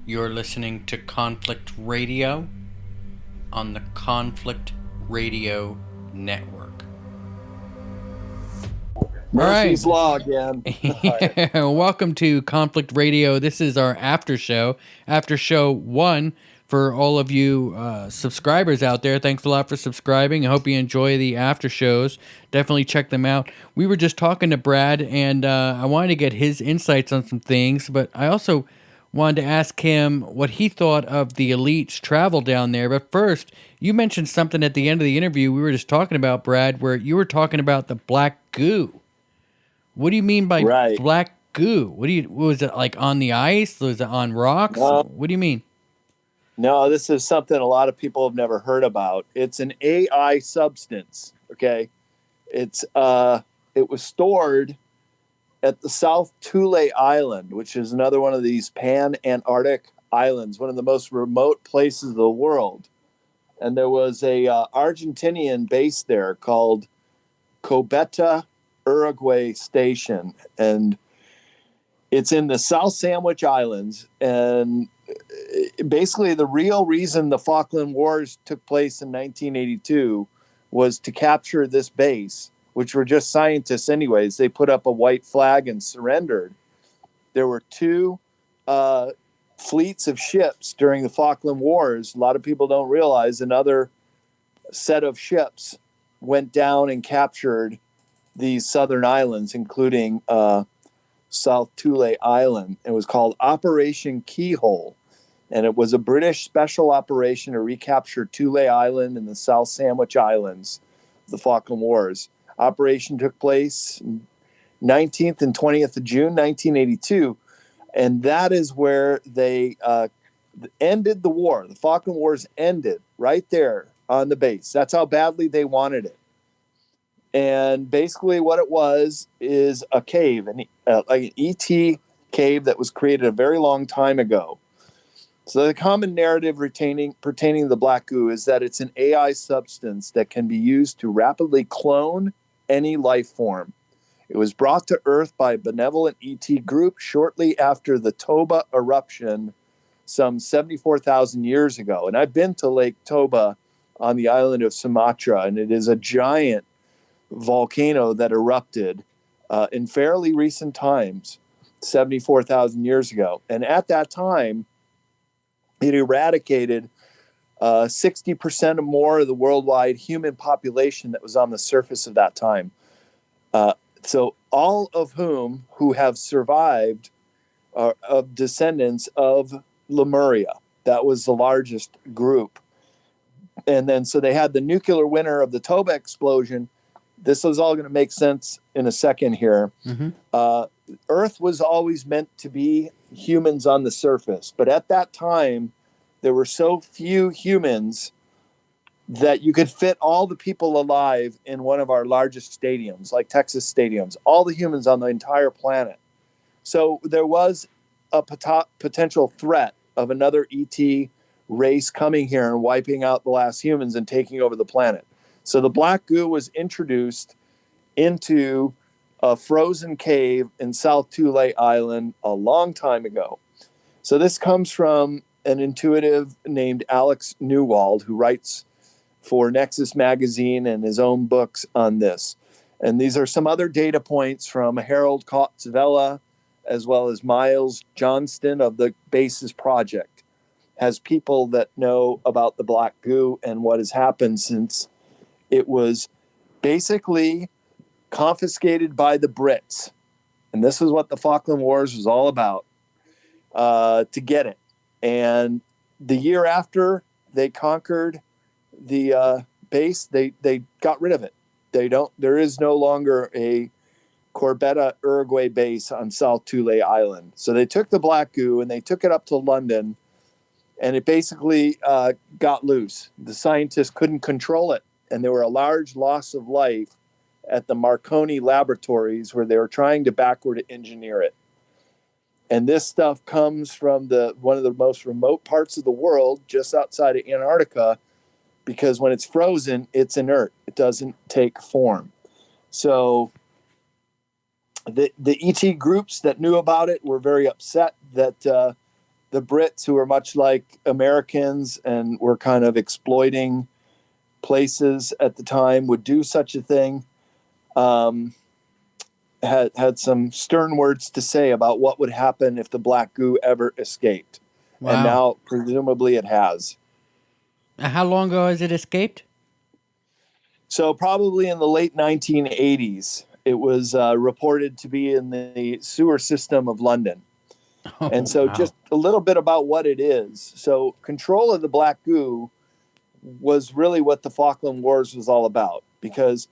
You're listening to Conflict Radio on the Conflict Radio Network. Murphy's Law again. Yeah, welcome to Conflict Radio. This is our after show 1 for all of you subscribers out there. Thanks a lot for subscribing. I hope you enjoy the after shows. Definitely check them out. We were just talking to Brad, and I wanted to get his insights on some things, but I also wanted to ask him what he thought of the elites' travel down there. But first, you mentioned something at the end of the interview we were just talking about, Brad, where you were talking about the black goo. What do you mean by black goo? Was it like on the ice? Was it on rocks? What do you mean? No, this is something a lot of people have never heard about. It's an AI substance. Okay. It was stored at the South Thule Island, which is another one of these pan-Antarctic islands, one of the most remote places of the world. And there was a Argentinian base there called Cobeta Uruguay Station, and it's in the South Sandwich Islands. And basically the real reason the Falkland Wars took place in 1982 was to capture this base, which were just scientists anyways. They put up a white flag and surrendered. There were two fleets of ships during the Falkland Wars. A lot of people don't realize another set of ships went down and captured these southern islands, including South Thule Island. It was called Operation Keyhole, and it was a British special operation to recapture Thule Island and the South Sandwich Islands, the Falkland Wars. Operation took place 19th and 20th of June, 1982, and that is where they ended the war. The Falkland Wars ended right there on the base. That's how badly they wanted it. And basically what it was is a cave, like an ET cave that was created a very long time ago. So the common narrative pertaining to the black goo is that it's an AI substance that can be used to rapidly clone any life form. It was brought to Earth by a benevolent ET group shortly after the Toba eruption some 74,000 years ago. And I've been to Lake Toba on the island of Sumatra, and it is a giant volcano that erupted in fairly recent times, 74,000 years ago. And at that time, it eradicated 60% or more of the worldwide human population that was on the surface of that time. So all of who have survived are of descendants of Lemuria. That was the largest group. And then so they had the nuclear winter of the Toba explosion. This is all going to make sense in a second here. Mm-hmm. Earth was always meant to be humans on the surface. But at that time, there were so few humans that you could fit all the people alive in one of our largest stadiums, like Texas stadiums, all the humans on the entire planet. So there was a potential threat of another ET race coming here and wiping out the last humans and taking over the planet. So the black goo was introduced into a frozen cave in South Thule Island a long time ago. So this comes from an intuitive named Alex Newwald, who writes for Nexus Magazine and his own books on this. And these are some other data points from Harold Kotzvela, as well as Miles Johnston of the Basis Project, has people that know about the black goo and what has happened since it was basically confiscated by the Brits. And this is what the Falkland Wars was all about, to get it. And the year after they conquered the base, they got rid of it. There is no longer a Corbetta Uruguay base on South Thule Island. So they took the black goo and they took it up to London, and it basically got loose. The scientists couldn't control it. And there were a large loss of life at the Marconi laboratories where they were trying to backward engineer it. And this stuff comes from one of the most remote parts of the world, just outside of Antarctica, because when it's frozen, it's inert. It doesn't take form. So the ET groups that knew about it were very upset that the Brits, who were much like Americans and were kind of exploiting places at the time, would do such a thing. Had some stern words to say about what would happen if the black goo ever escaped. And Wow. now, presumably, it has. How long ago has it escaped? So, probably in the late 1980s, it was reported to be in the sewer system of London. And Oh, so, wow. just a little bit about what it is. So, control of the black goo was really what the Falkland Wars was all about, because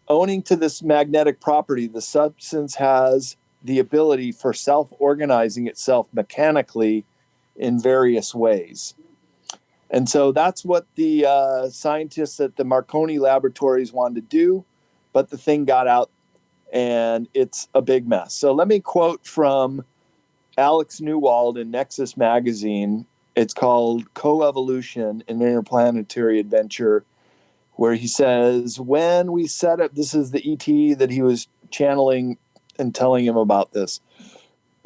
owning to this magnetic property, the substance has the ability for self-organizing itself mechanically in various ways. And so that's what the scientists at the Marconi laboratories wanted to do, but the thing got out and it's a big mess. So let me quote from Alex Newwald in Nexus magazine. It's called Coevolution, an Interplanetary Adventure, where he says, when we set up, this is the ET that he was channeling and telling him about this.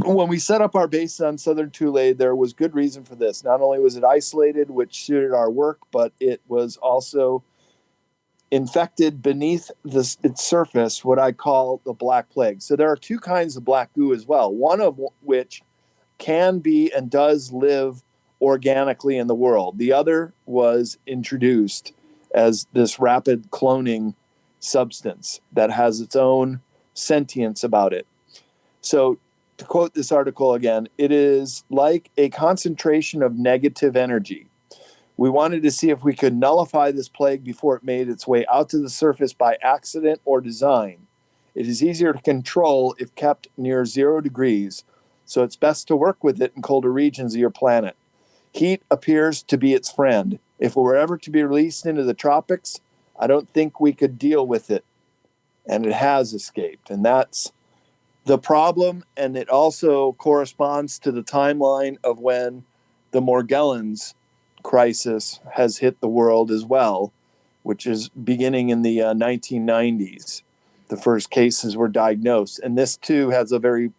When we set up our base on Southern Thule, there was good reason for this. Not only was it isolated, which suited our work, but it was also infected beneath its surface, what I call the black plague. So there are two kinds of black goo as well, one of which can be and does live organically in the world. The other was introduced as this rapid cloning substance that has its own sentience about it. So, to quote this article again, it is like a concentration of negative energy. We wanted to see if we could nullify this plague before it made its way out to the surface by accident or design. It is easier to control if kept near 0 degrees, so it's best to work with it in colder regions of your planet. Heat appears to be its friend. If it were ever to be released into the tropics, I don't think we could deal with it. And it has escaped. And that's the problem. And it also corresponds to the timeline of when the Morgellons crisis has hit the world as well, which is beginning in the 1990s. The first cases were diagnosed. And this, too, has a very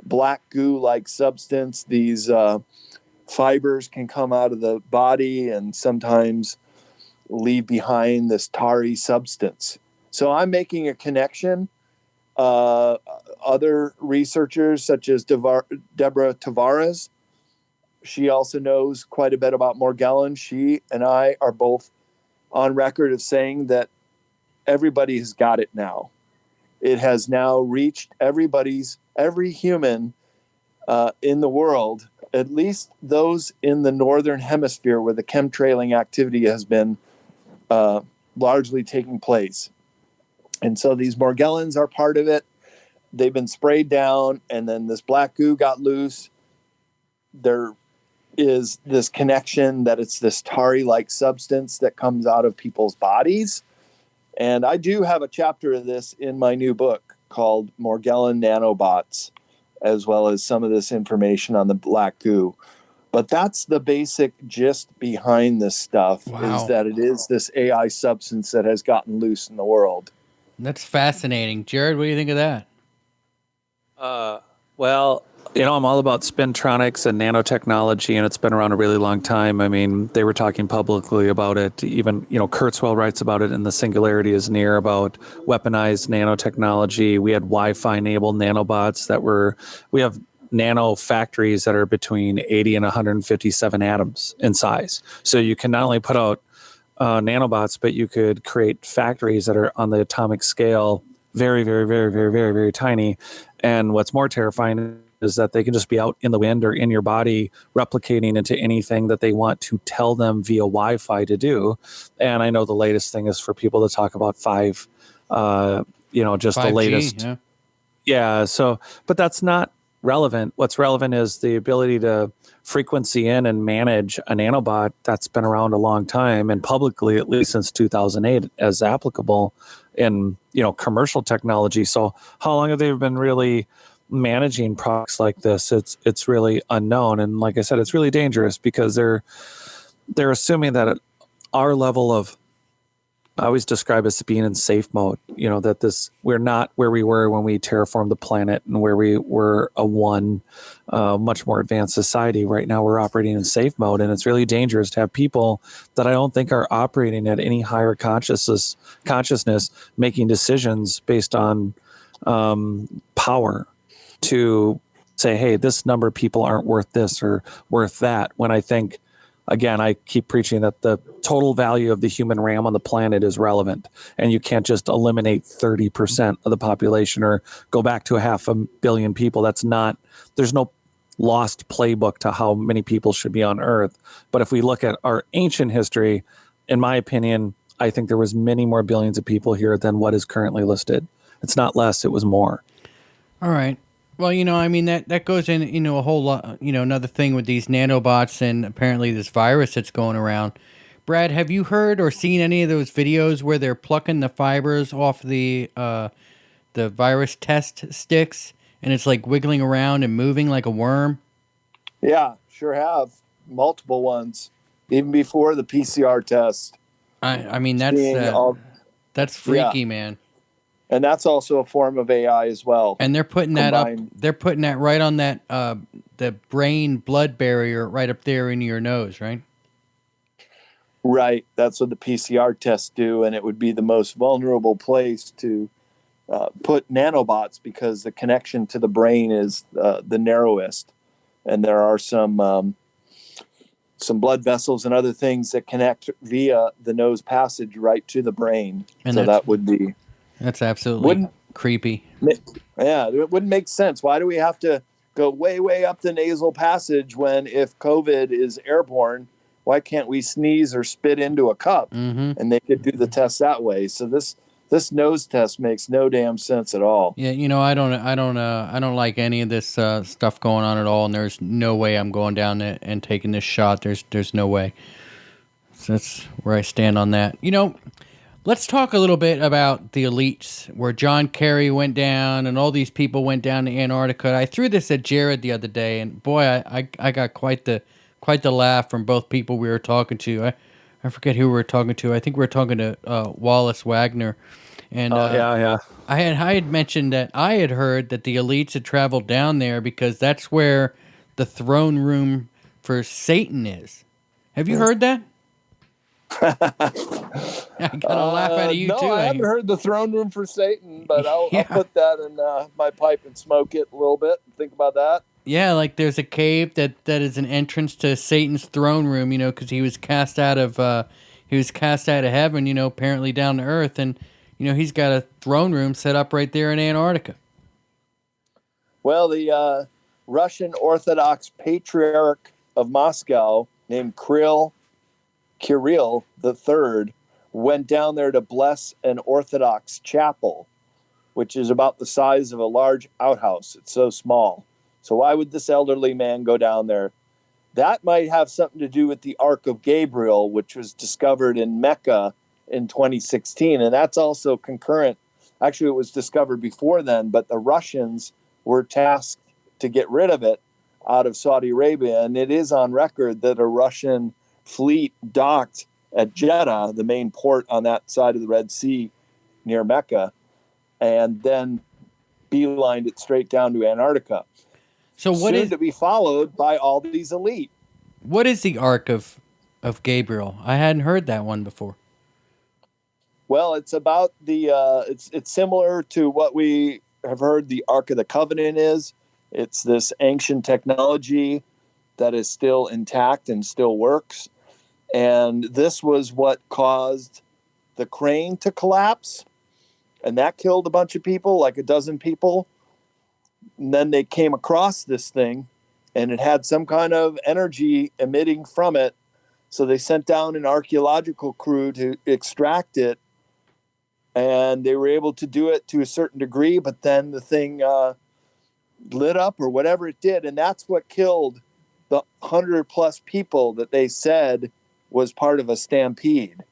black goo-like substance. These fibers can come out of the body and sometimes leave behind this tarry substance. So I'm making a connection. Other researchers, such as Deborah Tavares, she also knows quite a bit about Morgellon. She and I are both on record of saying that everybody has got it now. It has now reached every human in the world, at least those in the northern hemisphere where the chemtrailing activity has been largely taking place. And so these Morgellons are part of it. They've been sprayed down, and then this black goo got loose. There is this connection that it's this tarry-like substance that comes out of people's bodies. And I do have a chapter of this in my new book called Morgellon Nanobots, as well as some of this information on the black goo. But that's the basic gist behind this stuff, Wow. is that it is this AI substance that has gotten loose in the world. That's fascinating. Jared, what do you think of that? Well, I'm all about spintronics and nanotechnology, and it's been around a really long time. I mean, they were talking publicly about it. Even, Kurzweil writes about it in The Singularity is Near, about weaponized nanotechnology. We had Wi-Fi enabled nanobots we have nano factories that are between 80 and 157 atoms in size. So you can not only put out nanobots, but you could create factories that are on the atomic scale, very, very, very, very, very, very tiny. And what's more terrifying is that they can just be out in the wind or in your body, replicating into anything that they want to tell them via Wi-Fi to do. And I know the latest thing is for people to talk about 5, just 5G, the latest. yeah. Yeah. So, but that's not relevant. What's relevant is the ability to frequency in and manage a nanobot that's been around a long time, and publicly, at least since 2008, as applicable in, commercial technology. So how long have they been really managing products like this? It's really unknown. And like I said, it's really dangerous because they're assuming that at our level of I always describe us as being in safe mode. That we're not where we were when we terraformed the planet and where we were much more advanced society. Right now, we're operating in safe mode, and it's really dangerous to have people that I don't think are operating at any higher consciousness making decisions based on power to say, hey, this number of people aren't worth this or worth that. When I think, again, I keep preaching that the total value of the human RAM on the planet is relevant, and you can't just eliminate 30% of the population or go back to 500 million people. There's no lost playbook to how many people should be on Earth. But if we look at our ancient history, in my opinion, I think there was many more billions of people here than what is currently listed. It's not less, it was more. All right. Well, I mean, that goes in, a whole lot, another thing with these nanobots and apparently this virus that's going around. Brad, have you heard or seen any of those videos where they're plucking the fibers off the virus test sticks and it's like wiggling around and moving like a worm? Yeah, sure have. Multiple ones, even before the PCR test. I mean, that's freaky, yeah. Man. And that's also a form of AI as well. And they're putting that up. They're putting that right on that the brain blood barrier right up there in your nose, right? Right. That's what the PCR tests do, and it would be the most vulnerable place to put nanobots because the connection to the brain is the narrowest, and there are some blood vessels and other things that connect via the nose passage right to the brain. And so that would be. That's absolutely creepy. Yeah, it wouldn't make sense. Why do we have to go way, way up the nasal passage when if COVID is airborne, why can't we sneeze or spit into a cup? Mm-hmm. And they could do the test that way. So this nose test makes no damn sense at all. Yeah, I don't like any of this stuff going on at all, and there's no way I'm going down there and taking this shot. There's no way. So that's where I stand on that. Let's talk a little bit about the elites, where John Kerry went down and all these people went down to Antarctica. I threw this at Jared the other day, and boy, I got quite the laugh from both people we were talking to. I forget who we were talking to. I think we were talking to Wallace Wagner. And yeah. I had mentioned that I had heard that the elites had traveled down there because that's where the throne room for Satan is. Have you heard that? I got a laugh out of you too. No, I haven't heard the throne room for Satan, but I'll put that in my pipe and smoke it a little bit and think about that. Yeah, like there's a cave that is an entrance to Satan's throne room, because he was cast out of heaven, apparently down to earth, and he's got a throne room set up right there in Antarctica. Well, the Russian Orthodox Patriarch of Moscow named Kirill III went down there to bless an Orthodox chapel, which is about the size of a large outhouse. It's so small. So why would this elderly man go down there? That might have something to do with the Ark of Gabriel, which was discovered in Mecca in 2016. And that's also concurrent. Actually, it was discovered before then, but the Russians were tasked to get rid of it out of Saudi Arabia. And it is on record that a Russian fleet docked at Jeddah, the main port on that side of the Red Sea near Mecca, and then beelined it straight down to Antarctica. So what is to be followed by all these elite? What is the Ark of Gabriel? I hadn't heard that one before. Well, it's about the it's similar to what we have heard the Ark of the Covenant is. It's this ancient technology that is still intact and still works. And this was what caused the crane to collapse. And that killed a bunch of people, like a dozen people. And then they came across this thing, and it had some kind of energy emitting from it. So they sent down an archaeological crew to extract it. And they were able to do it to a certain degree, but then the thing lit up or whatever it did. And that's what killed the 100+ people that they said was part of a stampede.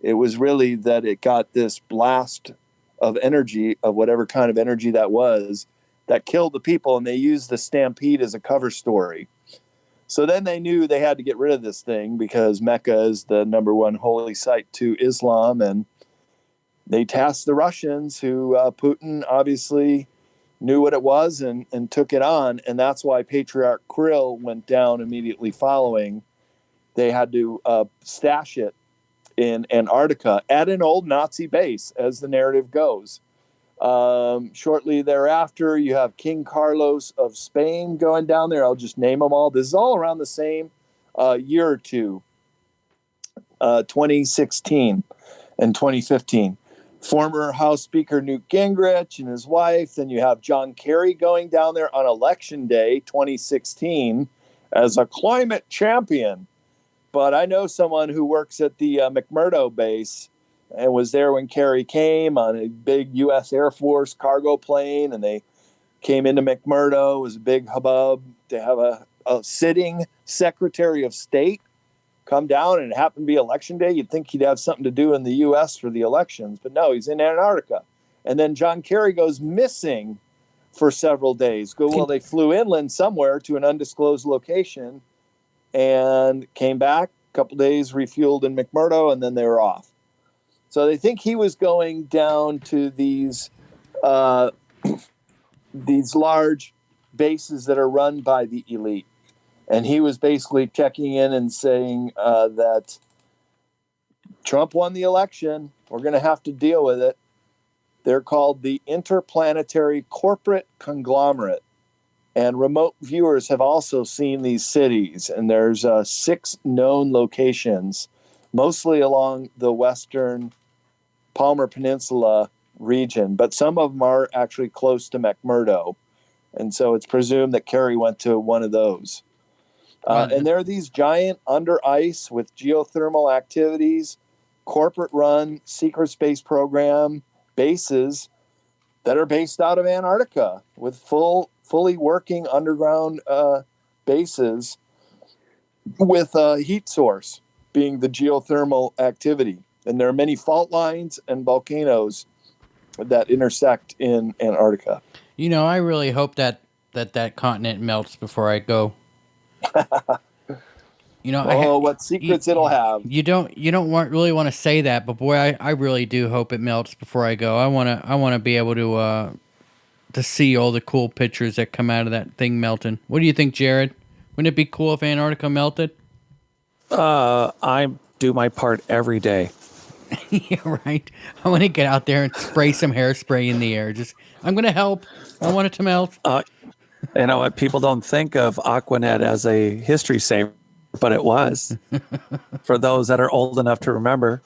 It was really that it got this blast of energy, of whatever kind of energy that was, that killed the people, and they used the stampede as a cover story. So then they knew they had to get rid of this thing because Mecca is the number one holy site to Islam, and they tasked the Russians, who Putin obviously knew what it was and took it on. And that's why Patriarch Kirill went down immediately following. They had to stash it in Antarctica at an old Nazi base, as the narrative goes. Shortly thereafter, you have King Carlos of Spain going down there. I'll just name them all. This is all around the same year or two, 2016 and 2015. Former House Speaker Newt Gingrich and his wife. Then you have John Kerry going down there on Election Day 2016 as a climate champion. But I know someone who works at the McMurdo base and was there when Kerry came on a big U.S. Air Force cargo plane, and they came into McMurdo. It was a big hubbub to have a sitting Secretary of State come down, and it happened to be Election Day. You'd think he'd have something to do in the U.S. for the elections, but no, he's in Antarctica. And then John Kerry goes missing for several days. Well, they flew inland somewhere to an undisclosed location and came back a couple days, refueled in McMurdo, and then they were off. So they think he was going down to these large bases that are run by the elite. And he was basically checking in and saying that Trump won the election. We're going to have to deal with it. They're called the Interplanetary Corporate Conglomerate. And remote viewers have also seen these cities. And there's 6 known locations, mostly along the western Palmer Peninsula region. But some of them are actually close to McMurdo. And so it's presumed that Kerry went to one of those. And there are these giant under ice with geothermal activities, corporate run secret space program bases that are based out of Antarctica with fully working underground bases with a heat source being the geothermal activity. And there are many fault lines and volcanoes that intersect in Antarctica. You know, I really hope that continent melts before I go. You know, what secrets it'll have. You don't really want to say that, but boy, I really do hope it melts before I go. I want to be able to see all the cool pictures that come out of that thing melting. What do you think, Jared? Wouldn't it be cool if Antarctica melted? I do my part every day. Yeah, right. I want to get out there and spray some hairspray in the air. I'm going to help. I want it to melt. You know what? People don't think of Aquanet as a history saver, but it was. For those that are old enough to remember,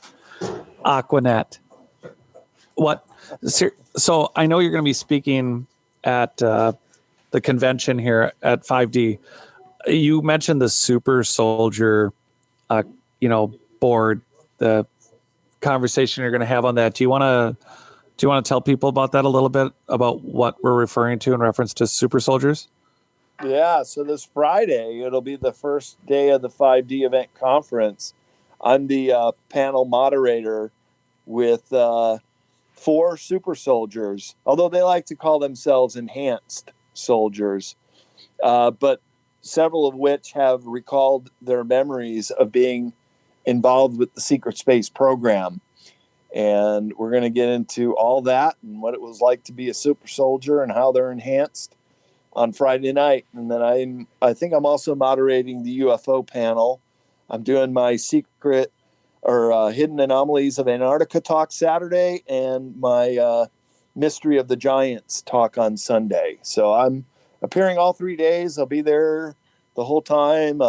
Aquanet. What? So I know you're going to be speaking at the convention here at 5D. You mentioned the Super Soldier, board, the conversation you're going to have on that. Do you want to tell people about that a little bit, about what we're referring to in reference to super soldiers? Yeah, so this Friday, it'll be the first day of the 5D event conference. I'm the panel moderator with 4 super soldiers, although they like to call themselves enhanced soldiers, but several of which have recalled their memories of being involved with the secret space program. And we're going to get into all that and what it was like to be a super soldier and how they're enhanced on Friday night. And then I think I'm also moderating the UFO panel. I'm doing my secret or hidden anomalies of Antarctica talk Saturday and my mystery of the giants talk on Sunday. So I'm appearing all 3 days. I'll be there the whole time,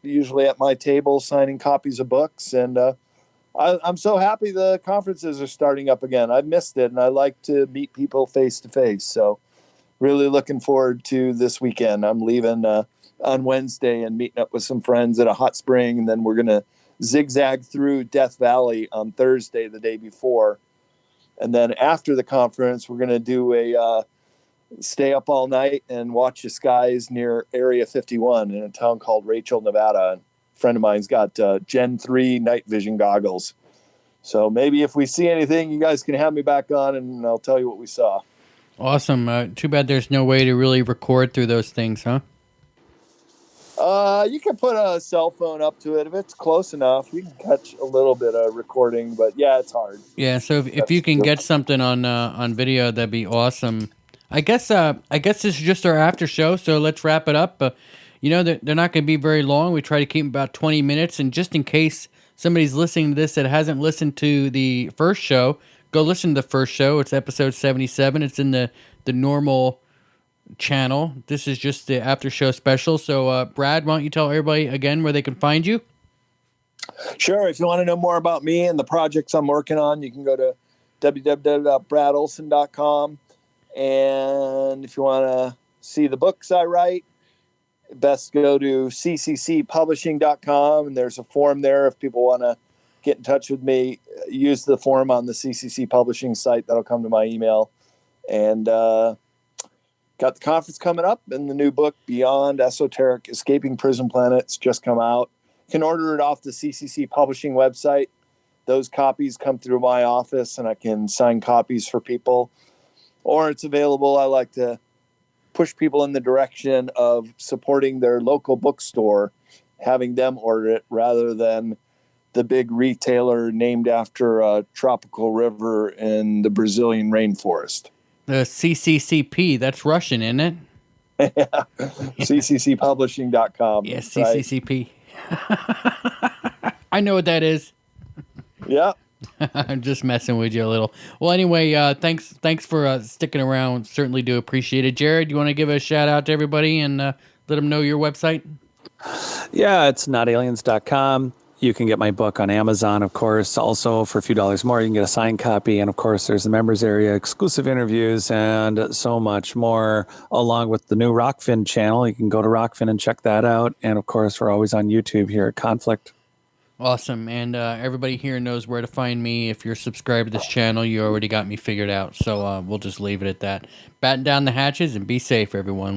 usually at my table signing copies of books. And I'm so happy the conferences are starting up again. I've missed it, and I like to meet people face to face. So really looking forward to this weekend. I'm leaving on Wednesday and meeting up with some friends at a hot spring, and then we're going to zigzag through Death Valley on Thursday, the day before. And then after the conference, we're going to do a stay up all night and watch the skies near Area 51 in a town called Rachel, Nevada. And a friend of mine's got Gen 3 night vision goggles. So maybe if we see anything, you guys can have me back on and I'll tell you what we saw. Awesome. Too bad there's no way to really record through those things, huh? You can put a cell phone up to it if it's close enough. You can catch a little bit of recording, but yeah, it's hard. Yeah, so if you can get something on video, that'd be awesome. I guess this is just our after show, so let's wrap it up. They're not going to be very long. We try to keep them about 20 minutes, and just in case somebody's listening to this that hasn't listened to the first show, go listen to the first show. It's episode 77. It's in the normal channel. This is just the after show special. So, Brad, why don't you tell everybody again where they can find you? Sure. If you want to know more about me and the projects I'm working on, you can go to www.bradolsen.com. And if you want to see the books I write, best go to cccpublishing.com. And there's a form there if people want to get in touch with me. Use the form on the CCC Publishing site. That'll come to my email. And got the conference coming up, and the new book, Beyond Esoteric, Escaping Prison Planets, just come out. You can order it off the CCC Publishing website. Those copies come through my office, and I can sign copies for people. Or it's available. I like to push people in the direction of supporting their local bookstore, having them order it rather than the big retailer named after a tropical river in the Brazilian rainforest. The CCCP, that's Russian, isn't it? Yeah. cccpublishing.com. Yes, CCCP. I know what that is. Yeah. I'm just messing with you a little. Well, anyway, thanks for sticking around. Certainly do appreciate it. Jared, you want to give a shout out to everybody and let them know your website? Yeah, it's notaliens.com. You can get my book on Amazon, of course. Also, for a few dollars more, you can get a signed copy. And, of course, there's the members area, exclusive interviews, and so much more, along with the new Rockfin channel. You can go to Rockfin and check that out. And, of course, we're always on YouTube here at Conflict. Awesome. And everybody here knows where to find me. If you're subscribed to this channel, you already got me figured out. So we'll just leave it at that. Batten down the hatches and be safe, everyone.